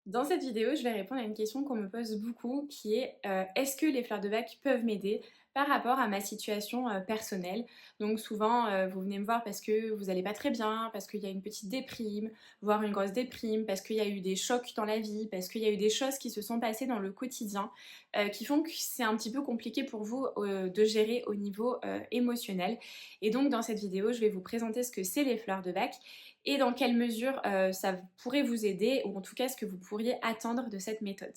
Dans cette vidéo, je vais répondre à une question qu'on me pose beaucoup qui est est-ce que les fleurs de bac peuvent m'aider par rapport à ma situation personnelle? Donc souvent, vous venez me voir parce que vous n'allez pas très bien, parce qu'il y a une petite déprime, voire une grosse déprime, parce qu'il y a eu des chocs dans la vie, parce qu'il y a eu des choses qui se sont passées dans le quotidien qui font que c'est un petit peu compliqué pour vous de gérer au niveau émotionnel. Et donc dans cette vidéo, je vais vous présenter ce que c'est les fleurs de bac et dans quelle mesure ça pourrait vous aider, ou en tout cas ce que vous pourriez attendre de cette méthode.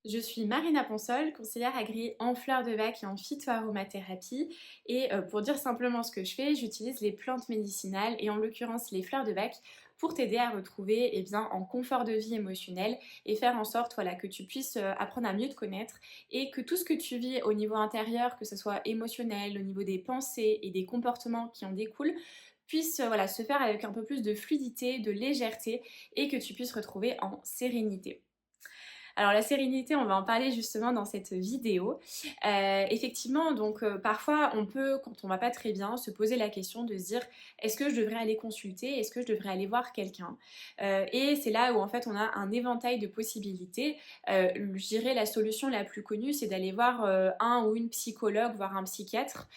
Je suis Marina Ponsol, conseillère agréée en fleurs de bac et en phytoaromathérapie. Et pour dire simplement ce que je fais, j'utilise les plantes médicinales et en l'occurrence les fleurs de bac pour t'aider à retrouver un confort de vie émotionnel et faire en sorte que tu puisses apprendre à mieux te connaître et que tout ce que tu vis au niveau intérieur, que ce soit émotionnel, au niveau des pensées et des comportements qui en découlent, puisse se faire avec un peu plus de fluidité, de légèreté et que tu puisses retrouver en sérénité. Alors la sérénité, on va en parler justement dans cette vidéo. Effectivement, donc parfois on peut, quand on va pas très bien, se poser la question de se dire est-ce que je devrais aller consulter, est-ce que je devrais aller voir quelqu'un. Et c'est là où en fait on a un éventail de possibilités. Je dirais la solution la plus connue, c'est d'aller voir un ou une psychologue, voire un psychiatre.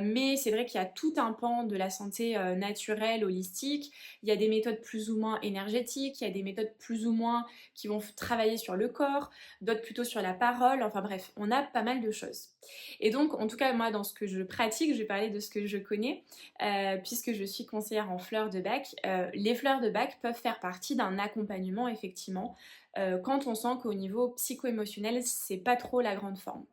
Mais c'est vrai qu'il y a tout un pan de la santé naturelle, holistique. Il y a des méthodes plus ou moins énergétiques, il y a des méthodes plus ou moins qui vont travailler sur le corps, d'autres plutôt sur la parole, enfin bref, on a pas mal de choses. Et donc, en tout cas, moi, dans ce que je pratique, je vais parler de ce que je connais, puisque je suis conseillère en fleurs de bac. Les fleurs de bac peuvent faire partie d'un accompagnement, effectivement, quand on sent qu'au niveau psycho-émotionnel, c'est pas trop la grande forme.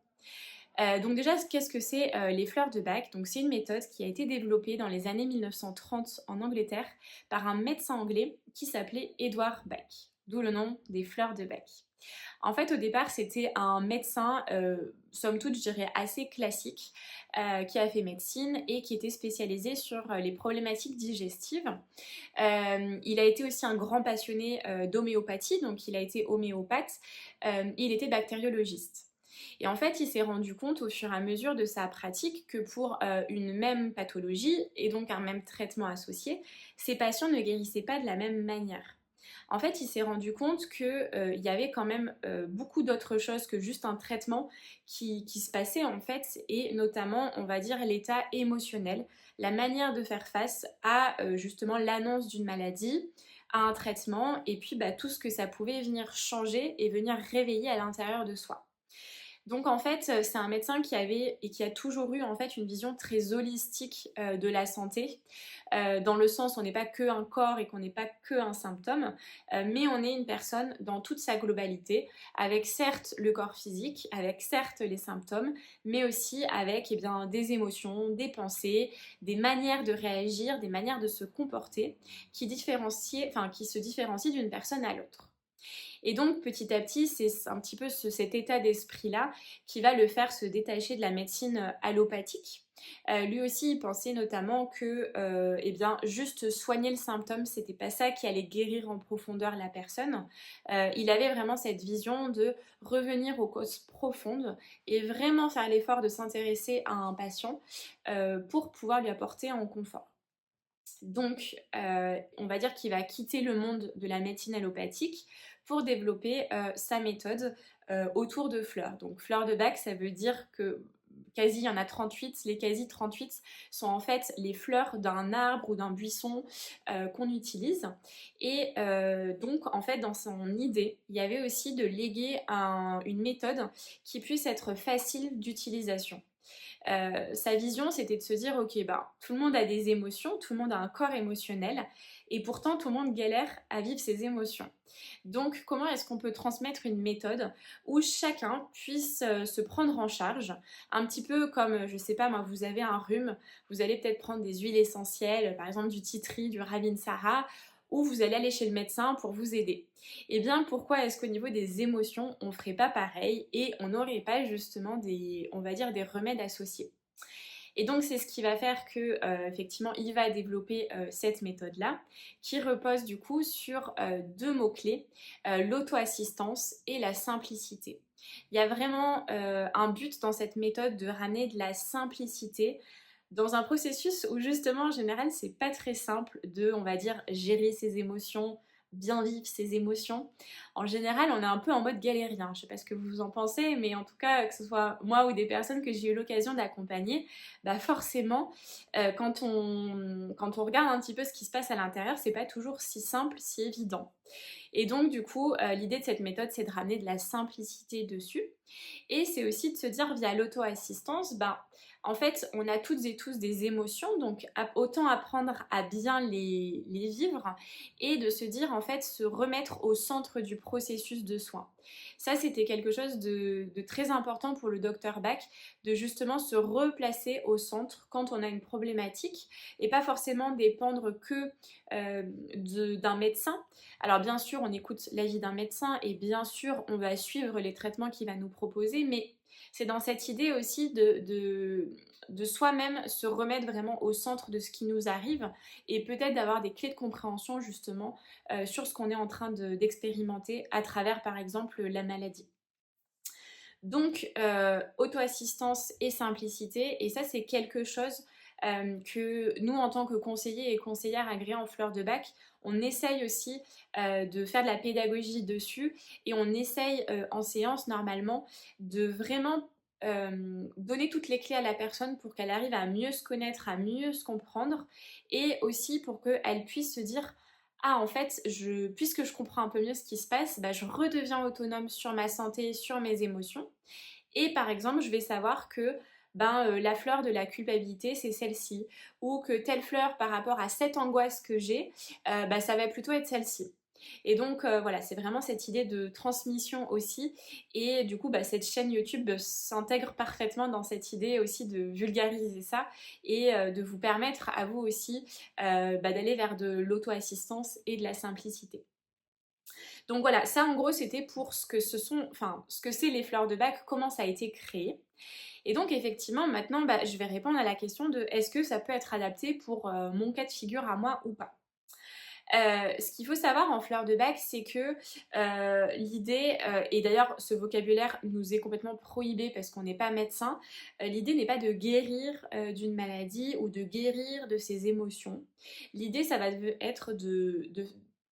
Donc déjà, qu'est-ce que c'est les fleurs de bac? Donc c'est une méthode qui a été développée dans les années 1930 en Angleterre par un médecin anglais qui s'appelait Edward Bach, d'où le nom des fleurs de Bach. En fait, au départ, c'était un médecin, somme toute, je dirais assez classique, qui a fait médecine et qui était spécialisé sur les problématiques digestives. Il a été aussi un grand passionné d'homéopathie, donc il a été homéopathe, il était bactériologiste. Et en fait, il s'est rendu compte au fur et à mesure de sa pratique que pour une même pathologie et donc un même traitement associé, ces patients ne guérissaient pas de la même manière. En fait, il s'est rendu compte qu'il y avait quand même beaucoup d'autres choses que juste un traitement qui se passait en fait, et notamment, on va dire, l'état émotionnel, la manière de faire face à justement l'annonce d'une maladie, à un traitement, et puis tout ce que ça pouvait venir changer et venir réveiller à l'intérieur de soi. Donc en fait, c'est un médecin qui avait et qui a toujours eu en fait une vision très holistique de la santé, dans le sens où on n'est pas que un corps et qu'on n'est pas que un symptôme, mais on est une personne dans toute sa globalité, avec certes le corps physique, avec certes les symptômes, mais aussi avec des émotions, des pensées, des manières de réagir, des manières de se comporter qui se différencient d'une personne à l'autre. Et donc petit à petit, c'est un petit peu cet état d'esprit-là qui va le faire se détacher de la médecine allopathique. Lui aussi, il pensait notamment que juste soigner le symptôme, c'était pas ça qui allait guérir en profondeur la personne. Il avait vraiment cette vision de revenir aux causes profondes et vraiment faire l'effort de s'intéresser à un patient pour pouvoir lui apporter un confort. Donc, on va dire qu'il va quitter le monde de la médecine allopathique pour développer sa méthode autour de fleurs. Donc, fleurs de bac, ça veut dire que quasi, il y en a 38. Les quasi 38 sont en fait les fleurs d'un arbre ou d'un buisson qu'on utilise. Et donc, en fait, dans son idée, il y avait aussi de léguer une méthode qui puisse être facile d'utilisation. Sa vision, c'était de se dire, ok, tout le monde a des émotions, tout le monde a un corps émotionnel, et pourtant tout le monde galère à vivre ses émotions. Donc, comment est-ce qu'on peut transmettre une méthode où chacun puisse se prendre en charge, un petit peu comme, je sais pas moi, vous avez un rhume, vous allez peut-être prendre des huiles essentielles, par exemple du tea tree, du ravinsara, ou vous allez aller chez le médecin pour vous aider. Eh bien, pourquoi est-ce qu'au niveau des émotions, on ne ferait pas pareil et on n'aurait pas justement on va dire, des remèdes associés? Et donc, c'est ce qui va faire que, effectivement, il va développer cette méthode-là, qui repose du coup sur deux mots-clés, l'auto-assistance et la simplicité. Il y a vraiment un but dans cette méthode de ramener de la simplicité dans un processus où justement en général c'est pas très simple de, on va dire, gérer ses émotions, bien vivre ses émotions. En général, on est un peu en mode galérien. Je sais pas ce que vous en pensez, mais en tout cas, que ce soit moi ou des personnes que j'ai eu l'occasion d'accompagner, bah forcément, quand on regarde un petit peu ce qui se passe à l'intérieur, c'est pas toujours si simple, si évident. Et donc, du coup, l'idée de cette méthode, c'est de ramener de la simplicité dessus. Et c'est aussi de se dire via l'auto-assistance, ben, en fait, on a toutes et tous des émotions, donc autant apprendre à bien les vivre et de se dire, en fait, se remettre au centre du processus de soins. Ça, c'était quelque chose de très important pour le docteur Bach, de justement se replacer au centre quand on a une problématique et pas forcément dépendre que d'un médecin. Alors bien sûr, on écoute l'avis d'un médecin et bien sûr, on va suivre les traitements qu'il va nous proposer, mais c'est dans cette idée aussi de soi-même se remettre vraiment au centre de ce qui nous arrive et peut-être d'avoir des clés de compréhension justement sur ce qu'on est en train d'expérimenter à travers par exemple la maladie. Donc, auto-assistance et simplicité, et ça c'est quelque chose que nous en tant que conseillers et conseillères agréés en fleurs de bac, on essaye aussi de faire de la pédagogie dessus et on essaye en séance normalement de vraiment donner toutes les clés à la personne pour qu'elle arrive à mieux se connaître, à mieux se comprendre et aussi pour qu'elle puisse se dire ah en fait, puisque je comprends un peu mieux ce qui se passe, bah, je redeviens autonome sur ma santé, sur mes émotions. Et par exemple, je vais savoir que la fleur de la culpabilité, c'est celle-ci. Ou que telle fleur par rapport à cette angoisse que j'ai, ça va plutôt être celle-ci. Et donc voilà, c'est vraiment cette idée de transmission aussi. Et du coup, cette chaîne YouTube s'intègre parfaitement dans cette idée aussi de vulgariser ça et de vous permettre à vous aussi d'aller vers de l'auto-assistance et de la simplicité. Donc voilà, ça en gros c'était pour ce que ce que c'est les fleurs de bac, comment ça a été créé. Et donc effectivement maintenant je vais répondre à la question de est-ce que ça peut être adapté pour mon cas de figure à moi ou pas. Ce qu'il faut savoir en fleurs de bac, c'est que l'idée, et d'ailleurs ce vocabulaire nous est complètement prohibé parce qu'on n'est pas médecin, l'idée n'est pas de guérir d'une maladie ou de guérir de ses émotions. L'idée, ça va être de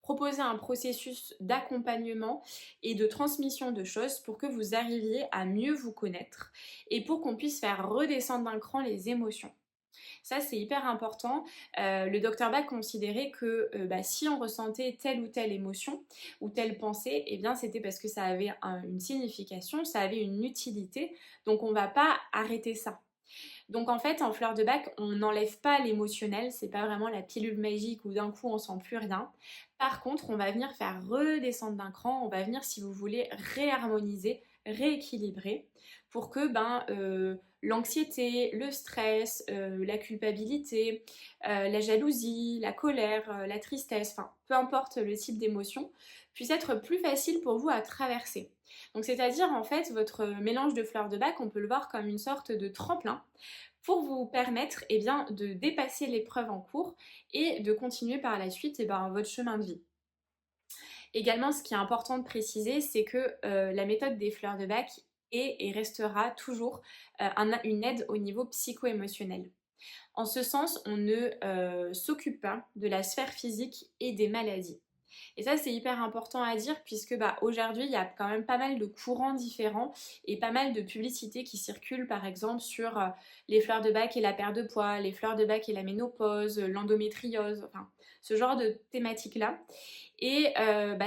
proposer un processus d'accompagnement et de transmission de choses pour que vous arriviez à mieux vous connaître et pour qu'on puisse faire redescendre d'un cran les émotions. Ça, c'est hyper important. Le docteur Bach considérait que si on ressentait telle ou telle émotion ou telle pensée, eh bien c'était parce que ça avait une signification, ça avait une utilité. Donc on ne va pas arrêter ça. Donc en fait, en fleur de bac, on n'enlève pas l'émotionnel, c'est pas vraiment la pilule magique où d'un coup on sent plus rien. Par contre, on va venir faire redescendre d'un cran, on va venir, si vous voulez, réharmoniser, rééquilibrer pour que l'anxiété, le stress, la culpabilité, la jalousie, la colère, la tristesse, enfin peu importe le type d'émotion, puisse être plus facile pour vous à traverser. Donc c'est-à-dire en fait votre mélange de fleurs de bac, on peut le voir comme une sorte de tremplin pour vous permettre de dépasser l'épreuve en cours et de continuer par la suite votre chemin de vie. Également, ce qui est important de préciser, c'est que la méthode des fleurs de bac est et restera toujours une aide au niveau psycho-émotionnel. En ce sens, on ne s'occupe pas de la sphère physique et des maladies. Et ça, c'est hyper important à dire puisque aujourd'hui, il y a quand même pas mal de courants différents et pas mal de publicités qui circulent, par exemple, sur les fleurs de bac et la perte de poids, les fleurs de bac et la ménopause, l'endométriose, enfin, ce genre de thématiques-là. Et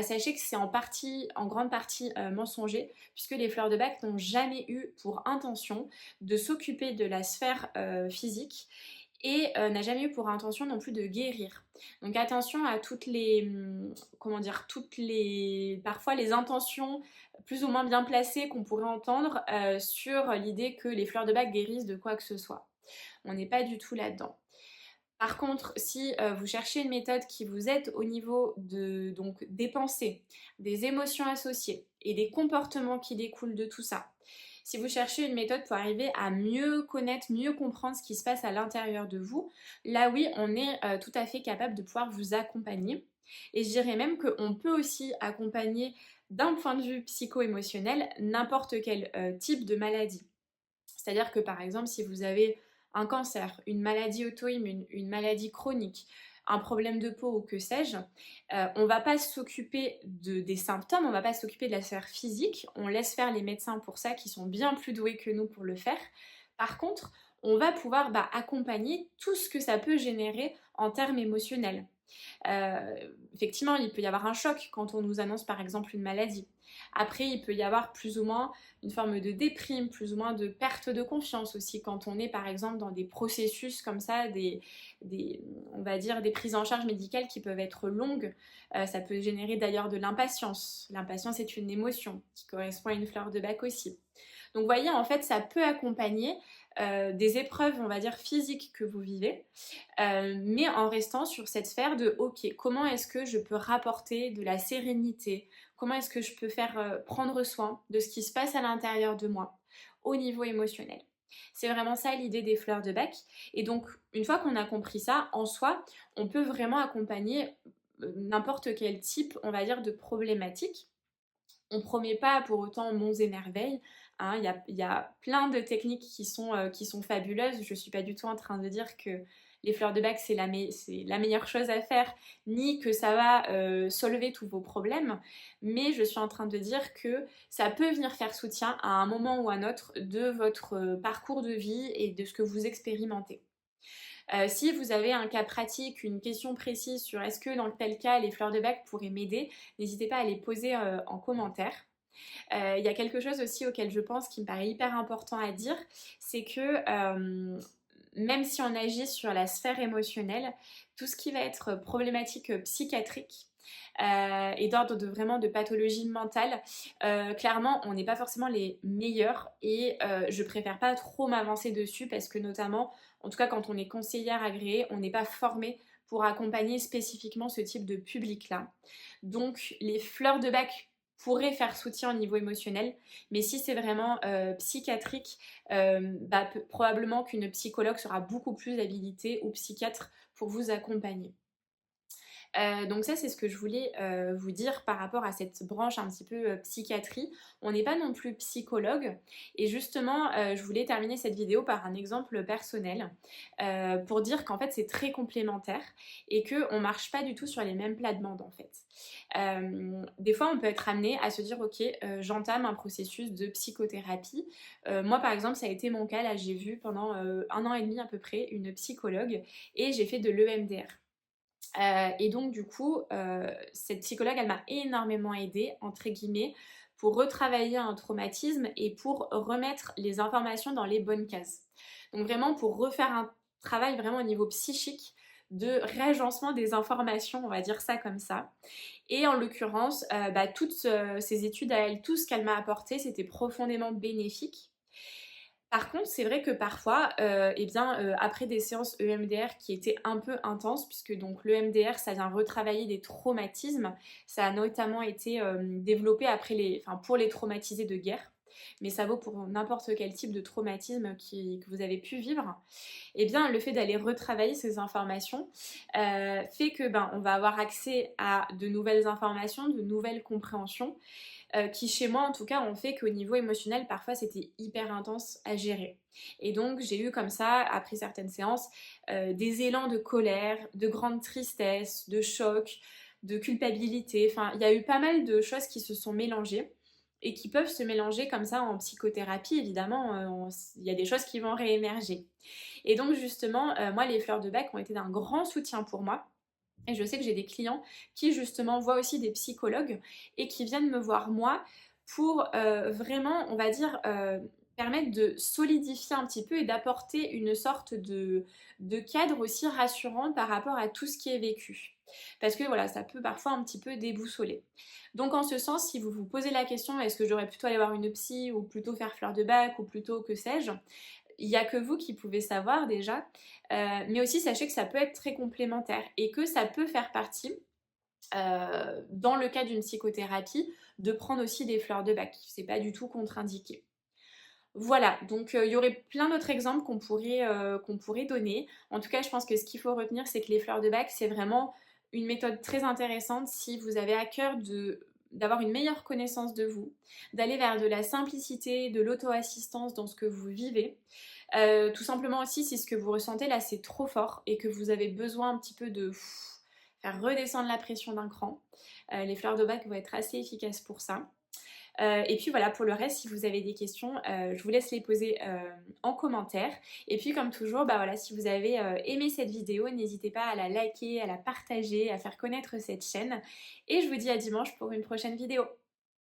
sachez que c'est en grande partie mensonger, puisque les fleurs de bac n'ont jamais eu pour intention de s'occuper de la sphère physique et n'a jamais eu pour intention non plus de guérir. Donc attention à parfois les intentions plus ou moins bien placées qu'on pourrait entendre sur l'idée que les fleurs de bac guérissent de quoi que ce soit. On n'est pas du tout là-dedans. Par contre, si vous cherchez une méthode qui vous aide au niveau des pensées, des émotions associées et des comportements qui découlent de tout ça, si vous cherchez une méthode pour arriver à mieux connaître, mieux comprendre ce qui se passe à l'intérieur de vous, là oui, on est tout à fait capable de pouvoir vous accompagner. Et je dirais même qu'on peut aussi accompagner d'un point de vue psycho-émotionnel n'importe quel type de maladie. C'est-à-dire que par exemple, si vous avez un cancer, une maladie auto-immune, une maladie chronique, un problème de peau ou que sais-je, on ne va pas s'occuper des symptômes, on ne va pas s'occuper de la sphère physique, on laisse faire les médecins pour ça qui sont bien plus doués que nous pour le faire. Par contre, on va pouvoir accompagner tout ce que ça peut générer en termes émotionnels. Effectivement, il peut y avoir un choc quand on nous annonce par exemple une maladie. Après, il peut y avoir plus ou moins une forme de déprime, plus ou moins de perte de confiance aussi quand on est par exemple dans des processus comme ça, on va dire des prises en charge médicales qui peuvent être longues. Ça peut générer d'ailleurs de l'impatience. L'impatience est une émotion qui correspond à une fleur de bac aussi. Donc vous voyez, en fait, ça peut accompagner des épreuves, on va dire, physiques que vous vivez, mais en restant sur cette sphère de ok, comment est-ce que je peux rapporter de la sérénité, comment est-ce que je peux faire prendre soin de ce qui se passe à l'intérieur de moi au niveau émotionnel. C'est vraiment ça l'idée des fleurs de bac. Et donc, une fois qu'on a compris ça, en soi, on peut vraiment accompagner n'importe quel type, on va dire, de problématique. On ne promet pas pour autant monts et merveilles. Hein, il y a plein de techniques qui sont fabuleuses. Je ne suis pas du tout en train de dire que les fleurs de bac, c'est la meilleure chose à faire, ni que ça va solver tous vos problèmes. Mais je suis en train de dire que ça peut venir faire soutien à un moment ou à un autre de votre parcours de vie et de ce que vous expérimentez. Si vous avez un cas pratique, une question précise sur est-ce que dans tel cas les fleurs de bac pourraient m'aider, n'hésitez pas à les poser en commentaire. Il y a quelque chose aussi auquel je pense qui me paraît hyper important à dire, c'est que même si on agit sur la sphère émotionnelle, tout ce qui va être problématique psychiatrique, et d'ordre vraiment de pathologie mentale, clairement on n'est pas forcément les meilleurs et je préfère pas trop m'avancer dessus parce que notamment, en tout cas quand on est conseillère agréée, on n'est pas formé pour accompagner spécifiquement ce type de public là. Donc les fleurs de bac pourraient faire soutien au niveau émotionnel, mais si c'est vraiment psychiatrique, probablement qu'une psychologue sera beaucoup plus habilitée ou psychiatre pour vous accompagner. Donc ça, c'est ce que je voulais vous dire par rapport à cette branche un petit peu psychiatrie. On n'est pas non plus psychologue. Et justement, je voulais terminer cette vidéo par un exemple personnel pour dire qu'en fait, c'est très complémentaire et qu'on ne marche pas du tout sur les mêmes plates-bandes en fait. Des fois, on peut être amené à se dire, ok, j'entame un processus de psychothérapie. Moi, par exemple, ça a été mon cas. Là, j'ai vu pendant 1 an et demi à peu près une psychologue et j'ai fait de l'EMDR. Et donc du coup, cette psychologue, elle m'a énormément aidée, entre guillemets, pour retravailler un traumatisme et pour remettre les informations dans les bonnes cases. Donc vraiment pour refaire un travail vraiment au niveau psychique de réagencement des informations, on va dire ça comme ça. Et en l'occurrence, toutes ces études à elle, tout ce qu'elle m'a apporté, c'était profondément bénéfique. Par contre, c'est vrai que parfois, après des séances EMDR qui étaient un peu intenses, puisque donc l'EMDR, ça vient retravailler des traumatismes, ça a notamment été développé pour les traumatisés de guerre, mais ça vaut pour n'importe quel type de traumatisme que vous avez pu vivre. Et bien, le fait d'aller retravailler ces informations fait que on va avoir accès à de nouvelles informations, de nouvelles compréhensions, qui chez moi en tout cas ont fait qu'au niveau émotionnel parfois c'était hyper intense à gérer. Et donc j'ai eu comme ça, après certaines séances, des élans de colère, de grande tristesse, de choc, de culpabilité, enfin il y a eu pas mal de choses qui se sont mélangées et qui peuvent se mélanger comme ça en psychothérapie évidemment, il y a des choses qui vont réémerger. Et donc justement, moi les fleurs de bac ont été d'un grand soutien pour moi. Et je sais que j'ai des clients qui justement voient aussi des psychologues et qui viennent me voir moi pour vraiment, on va dire, permettre de solidifier un petit peu et d'apporter une sorte de cadre aussi rassurant par rapport à tout ce qui est vécu. Parce que voilà, ça peut parfois un petit peu déboussoler. Donc en ce sens, si vous vous posez la question, est-ce que j'aurais plutôt aller voir une psy ou plutôt faire fleur de bac ou plutôt que sais-je, il n'y a que vous qui pouvez savoir déjà, mais aussi sachez que ça peut être très complémentaire et que ça peut faire partie, dans le cas d'une psychothérapie, de prendre aussi des fleurs de bac. C'est pas du tout contre-indiqué. Voilà, donc il y aurait plein d'autres exemples qu'on pourrait donner. En tout cas, je pense que ce qu'il faut retenir, c'est que les fleurs de bac, c'est vraiment une méthode très intéressante si vous avez à cœur d'avoir une meilleure connaissance de vous, d'aller vers de la simplicité, de l'auto-assistance dans ce que vous vivez, Tout simplement aussi si ce que vous ressentez là c'est trop fort et que vous avez besoin un petit peu de faire redescendre la pression d'un cran. Les fleurs de bac vont être assez efficaces pour ça. Et puis voilà, pour le reste, si vous avez des questions, je vous laisse les poser en commentaire. Et puis comme toujours, bah voilà, si vous avez aimé cette vidéo, n'hésitez pas à la liker, à la partager, à faire connaître cette chaîne. Et je vous dis à dimanche pour une prochaine vidéo.